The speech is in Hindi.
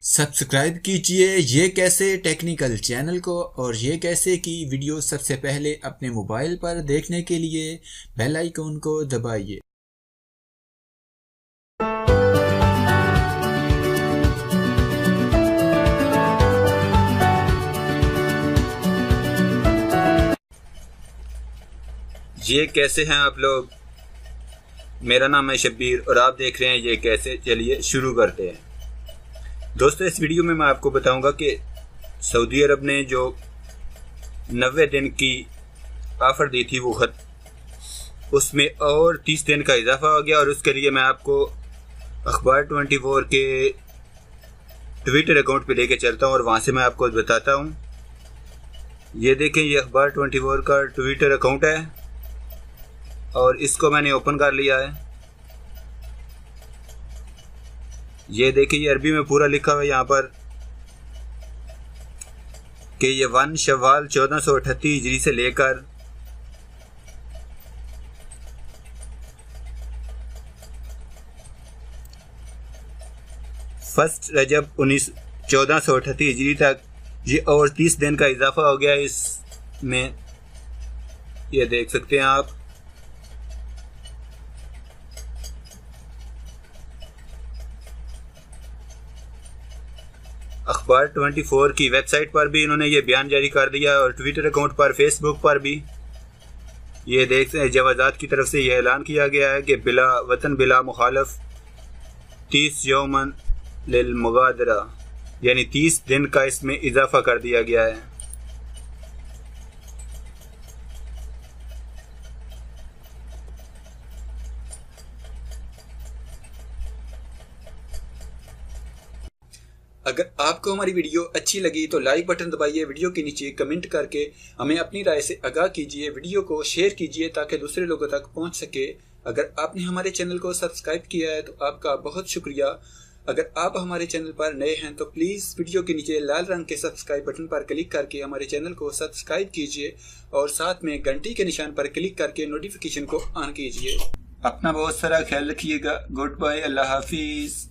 सब्सक्राइब कीजिए ये कैसे टेक्निकल चैनल को और ये कैसे की वीडियो सबसे पहले अपने मोबाइल पर देखने के लिए बेल आइकन को दबाइए। ये कैसे हैं आप लोग। मेरा नाम है शब्बीर और आप देख रहे हैं ये कैसे। चलिए शुरू करते हैं। दोस्तों, इस वीडियो में मैं आपको बताऊंगा कि सऊदी अरब ने जो 90 दिन की ऑफ़र दी थी वो उसमें और 30 दिन का इजाफा हो गया। और उसके लिए मैं आपको अखबार 24 के ट्विटर अकाउंट पे लेके चलता हूँ और वहाँ से मैं आपको बताता हूँ। ये देखें, ये अखबार 24 का ट्विटर अकाउंट है और इसको मैंने ओपन कर लिया है। ये देखिए, ये अरबी में पूरा लिखा हुआ है यहाँ पर कि ये 1 शव्वाल 1438 हिजरी से लेकर 1 रजब 1438 हिजरी तक ये और 30 दिन का इजाफा हो गया इसमें। ये देख सकते हैं आप। अखबार 24 की वेबसाइट पर भी इन्होंने ये बयान जारी कर दिया और ट्विटर अकाउंट पर, फेसबुक पर भी ये देखते हैं। जवाजात की तरफ से यह ऐलान किया गया है कि बिला वतन बिला मुखालफ 30 यौमन लिल मुगादरा, यानी 30 दिन का इसमें इजाफा कर दिया गया है। अगर आपको हमारी वीडियो अच्छी लगी तो लाइक बटन दबाइए, वीडियो के नीचे कमेंट करके हमें अपनी राय से आगाह कीजिए, वीडियो को शेयर कीजिए ताकि दूसरे लोगों तक पहुंच सके। अगर आपने हमारे चैनल को सब्सक्राइब किया है तो आपका बहुत शुक्रिया। अगर आप हमारे चैनल पर नए हैं तो प्लीज़ वीडियो के नीचे लाल रंग के सब्सक्राइब बटन पर क्लिक करके हमारे चैनल को सब्सक्राइब कीजिए और साथ में घंटी के निशान पर क्लिक करके नोटिफिकेशन को ऑन कीजिए। अपना बहुत सारा ख्याल रखिएगा। गुड बाय, अल्लाह हाफिज़।